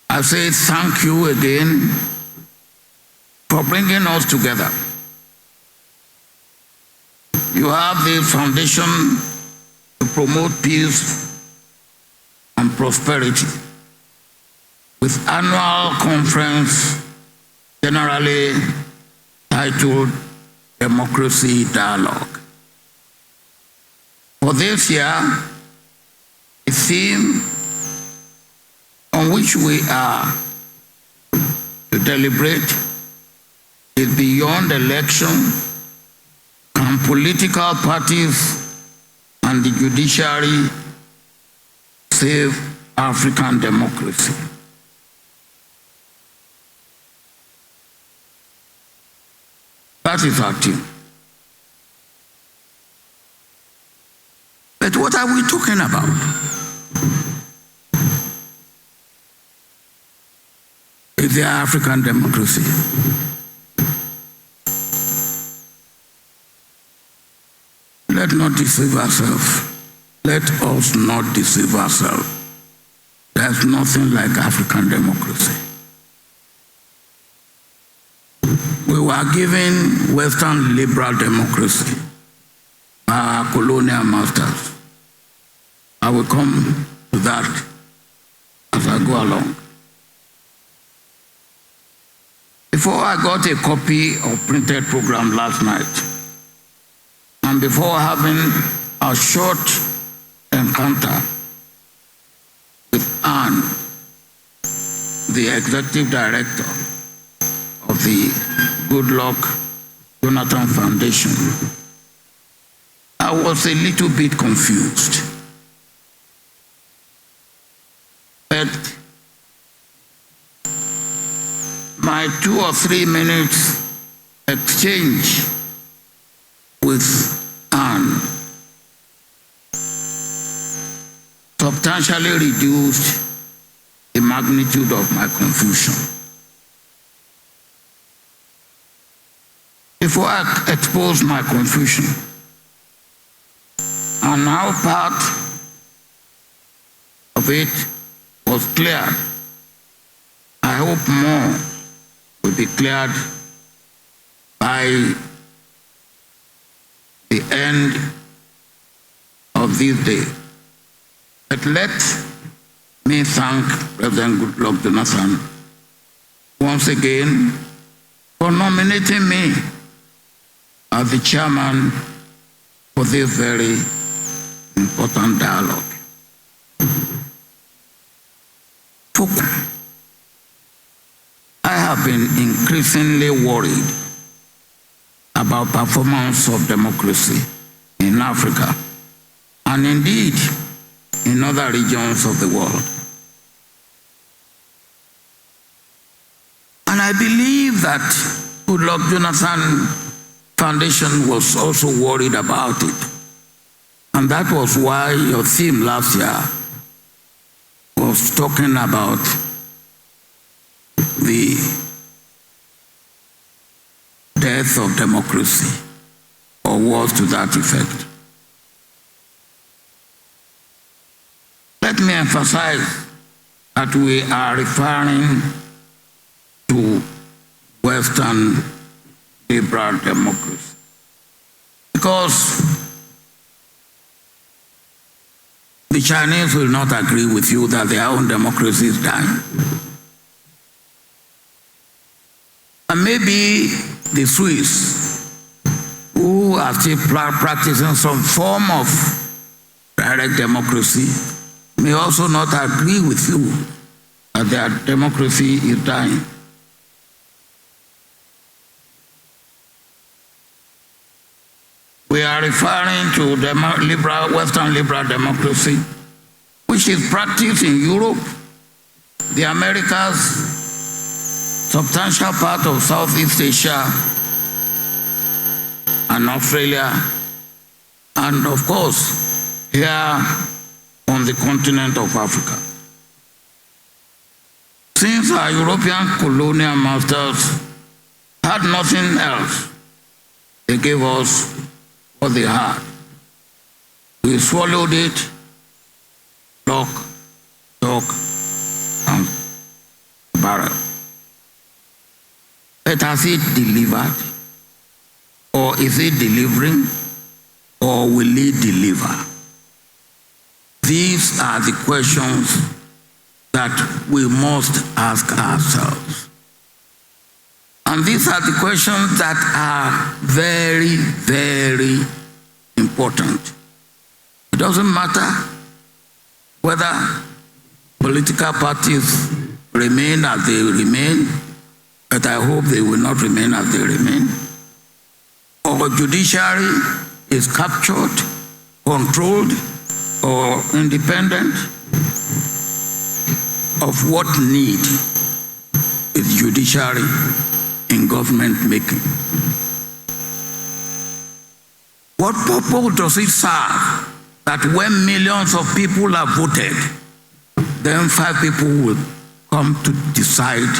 I say thank you again for bringing us together. You have the foundation to promote peace and prosperity with annual conference generally titled Democracy Dialogue. For this year, the theme on which we are to deliberate is beyond election. Can political parties and the judiciary save African democracy? That is our team. But what are we talking about? Is there African democracy? Let not deceive ourselves. Let us not deceive ourselves. There's nothing like African democracy. We were given Western liberal democracy by our colonial masters. I will come to that as I go along. Before I got a copy of printed program last night, and before having a short encounter with Anne, the executive director of the Goodluck Jonathan Foundation, I was a little bit confused. But my 2 or 3 minutes exchange with Anne substantially reduced the magnitude of my confusion. Before I expose my confusion, and how part of it was cleared, I hope more will be cleared by the end of this day. But let me thank President Goodluck Jonathan once again for nominating me as the chairman for this very important dialogue. I have been increasingly worried about performance of democracy in Africa and indeed in other regions of the world. And I believe that Goodluck Jonathan Foundation was also worried about it. And that was why your theme last year was talking about the death of democracy, or words to that effect. Let me emphasize that we are referring to Western liberal democracy, because the Chinese will not agree with you that their own democracy is dying. And maybe the Swiss, who are still practicing some form of direct democracy, may also not agree with you that their democracy is dying. We are referring to Western liberal democracy, which is practiced in Europe, the Americas, substantial part of Southeast Asia, and Australia, and of course, here on the continent of Africa. Since our European colonial masters had nothing else, they gave us what they had. We swallowed it, lock, stock, and apparel. But has it delivered? Or is it delivering? Or will it deliver? These are the questions that we must ask ourselves. And these are the questions that are very, very important. It doesn't matter whether political parties remain as they remain, but I hope they will not remain as they remain, or judiciary is captured, controlled, or independent. Of what need is judiciary in government making? What purpose does it serve that when millions of people have voted, then 5 people will come to decide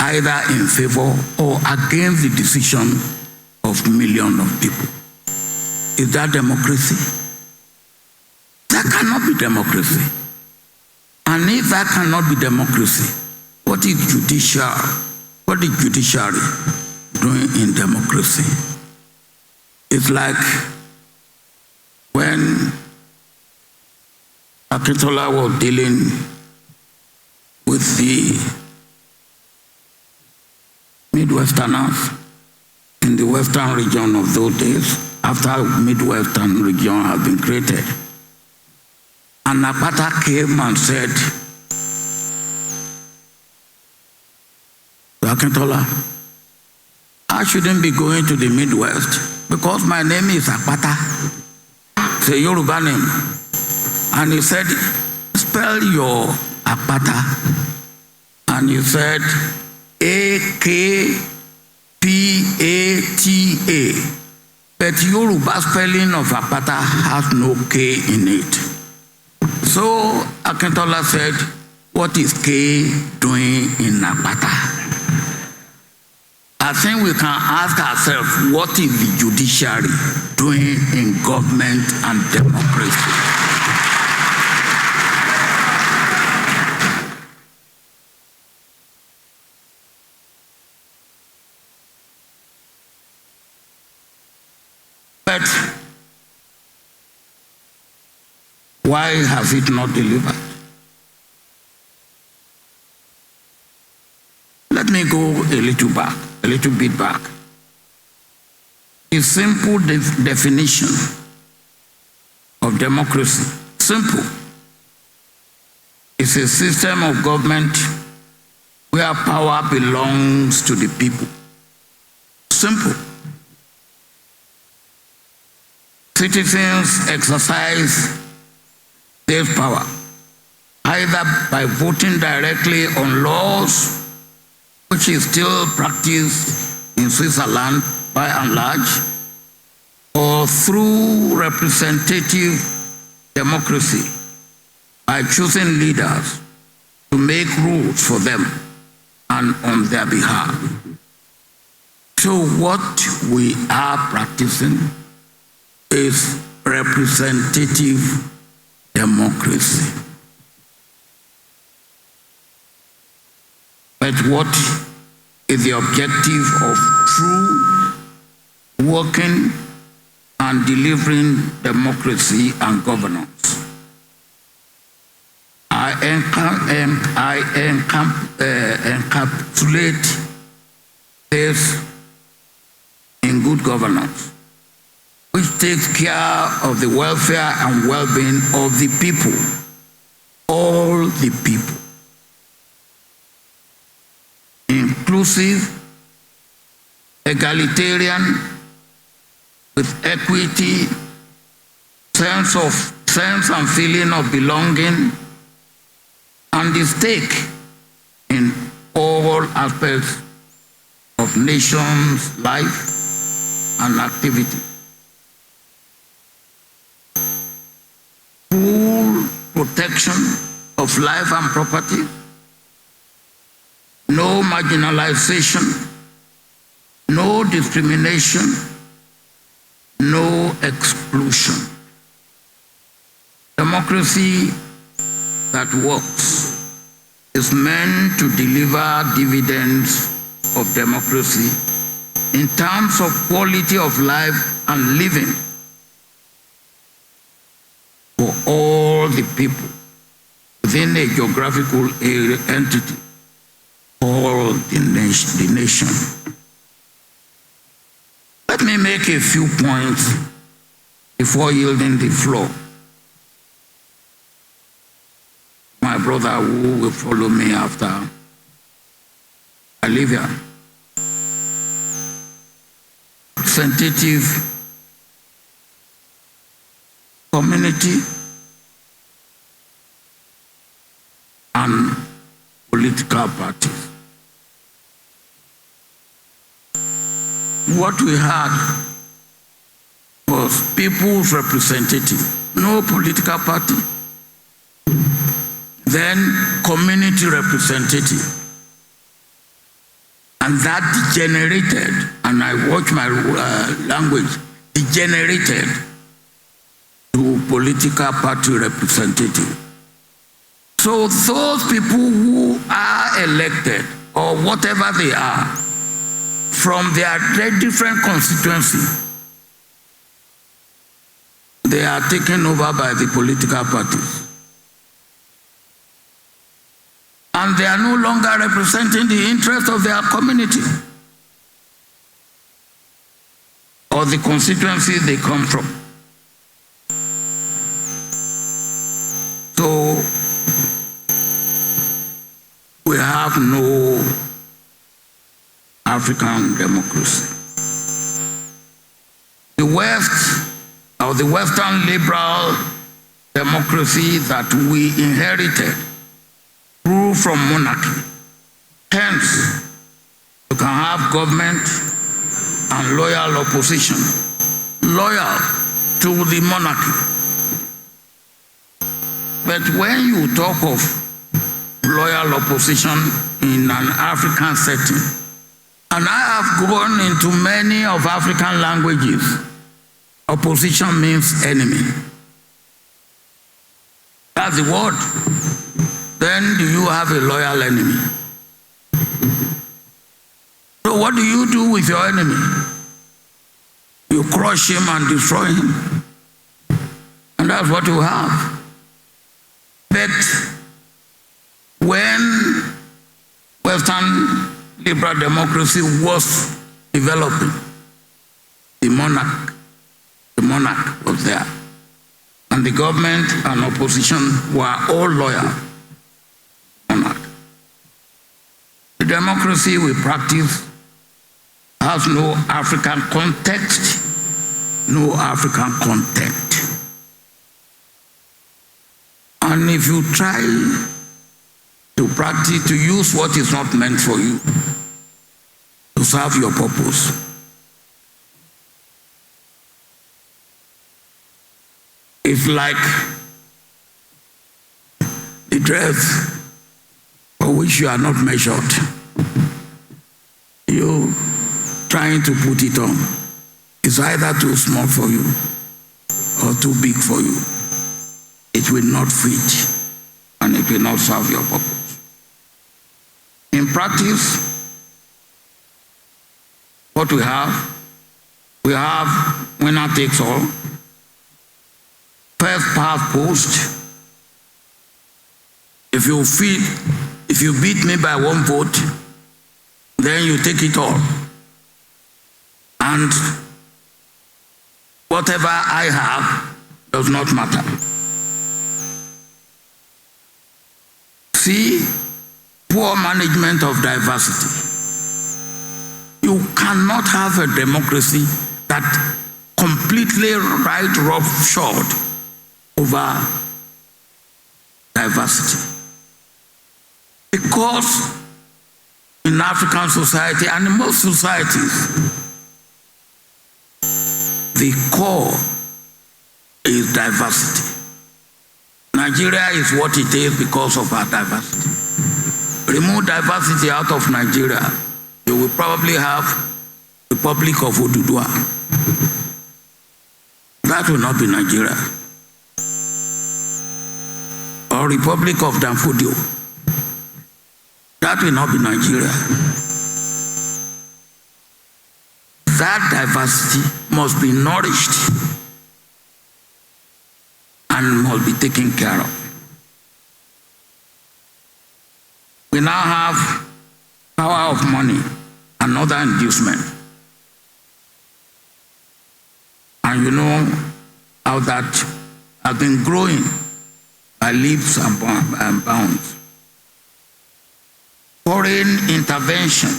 either in favor or against the decision of millions of people? Is that democracy? That cannot be democracy. And if that cannot be democracy, what is judiciary doing in democracy? It's like when Akintola was dealing with the Midwesterners in the western region of those days, after Midwestern region had been created. And Apata came and said to Akintola, I shouldn't be going to the Midwest because my name is Apata. It's a Yoruba name. And he said, spell your Apata. And he said, A-K-P-A-T-A. But Yoruba spelling of Apata has no K in it. So Akintola said, what is K doing in Apata? I think we can ask ourselves, what is the judiciary doing in government and democracy? But why has it not delivered? Let me go a little bit back. A simple definition of democracy, simple, is a system of government where power belongs to the people. Simple. Citizens exercise their power either by voting directly on laws, which is still practiced in Switzerland by and large, or through representative democracy by choosing leaders to make rules for them and on their behalf. So what we are practicing is representative democracy. But what is the objective of true working and delivering democracy and governance? I encapsulate this in good governance, which takes care of the welfare and well-being of the people, all the people. Inclusive, egalitarian, with equity, sense and feeling of belonging, and the stake in all aspects of nation's life and activity. Full protection of life and property, no marginalization, no discrimination, no exclusion. Democracy that works is is meant to deliver dividends of democracy in terms of quality of life and living for all the people within a geographical entity called the nation. Let me make a few points before yielding the floor. My brother who will follow me after Olivia. Representative community and political parties. What we had was people's representative, no political party, then community representative. And that degenerated, and I watch my language, degenerated to political party representative. So those people who are elected, or whatever they are, from their different constituency, they are taken over by the political parties. And they are no longer representing the interest of their community or the constituency they come from. So we have no African democracy. The West, or the Western liberal democracy that we inherited, grew from monarchy. Hence, you can have government and loyal opposition, loyal to the monarchy. But when you talk of loyal opposition in an African setting, and I have gone into many of African languages, opposition means enemy. That's the word. Then do you have a loyal enemy? So what do you do with your enemy? You crush him and destroy him. And that's what you have. But when Western liberal democracy was developing, the monarch was there. And the government and opposition were all loyal. The democracy we practice has no African context, no African content. And if you try to practice, to use what is not meant for you, to serve your purpose, it's like the dress for which you are not measured. You trying to put it on. It's either too small for you or too big for you. It will not fit and it will not serve your purpose. In practice, what we have winner takes all, first past post. If you beat me by one vote, then you take it all. And whatever I have does not matter. See, poor management of diversity. You cannot have a democracy that completely right roughshod over diversity. Because in African society and in most societies, the core is diversity. Nigeria is what it is because of our diversity. Remove diversity out of Nigeria, you will probably have the Republic of Oduduwa. That will not be Nigeria. Or Republic of Danfodio. That will not be Nigeria. That diversity must be nourished and must be taken care of. We now have power of money, another inducement. And you know how that has been growing by leaps and bounds. Foreign intervention.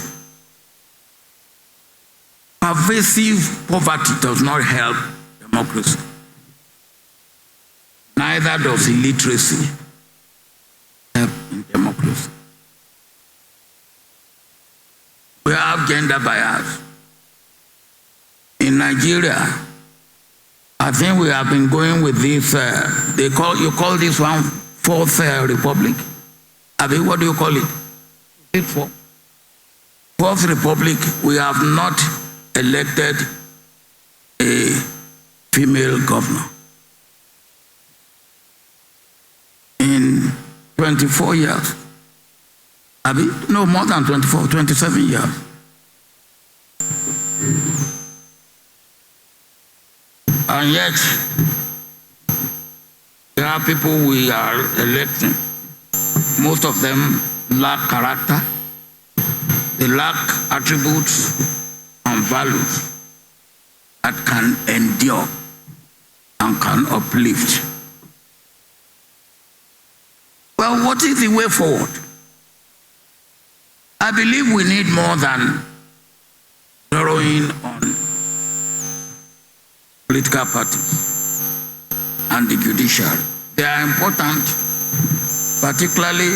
Pervasive poverty does not help democracy. Neither does illiteracy help in democracy. We have gender bias. In Nigeria, I think we have been going with this, you call this one Fourth Republic? I mean, what do you call it? Fourth Republic, we have not elected a female governor. In 24 years. No, more than 24, 27 years. And yet, there are people we are electing. Most of them lack character. They lack attributes and values that can endure and can uplift. Well, what is the way forward? I believe we need more than zeroing on political parties and the judiciary. They are important, particularly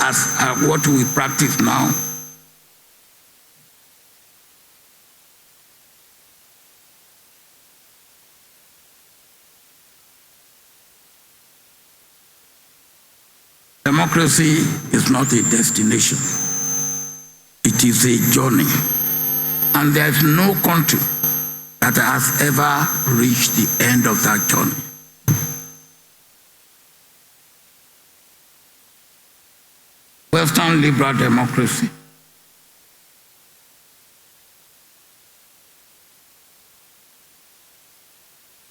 as what we practice now. Democracy is not a destination. It is a journey. And there is no country that has ever reached the end of that journey. Western liberal democracy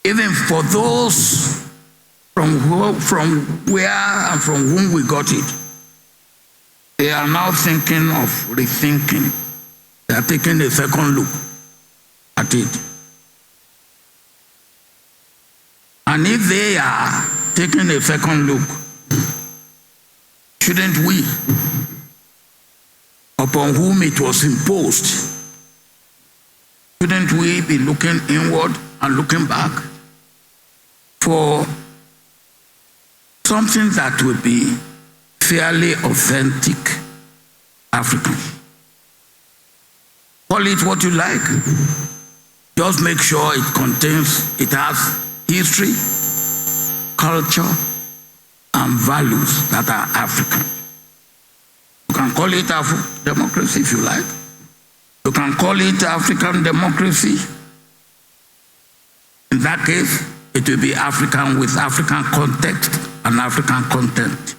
even for those from where and from whom we got it, they are now thinking of rethinking. They are taking a second look at it. And if they are taking a second look, shouldn't we, upon whom it was imposed, shouldn't we be looking inward and looking back for something that will be fairly authentic African? Call it what you like. Just make sure it has history, culture, and values that are African. You can call it democracy if you like. You can call it African democracy. In that case, it will be African with African context and African content.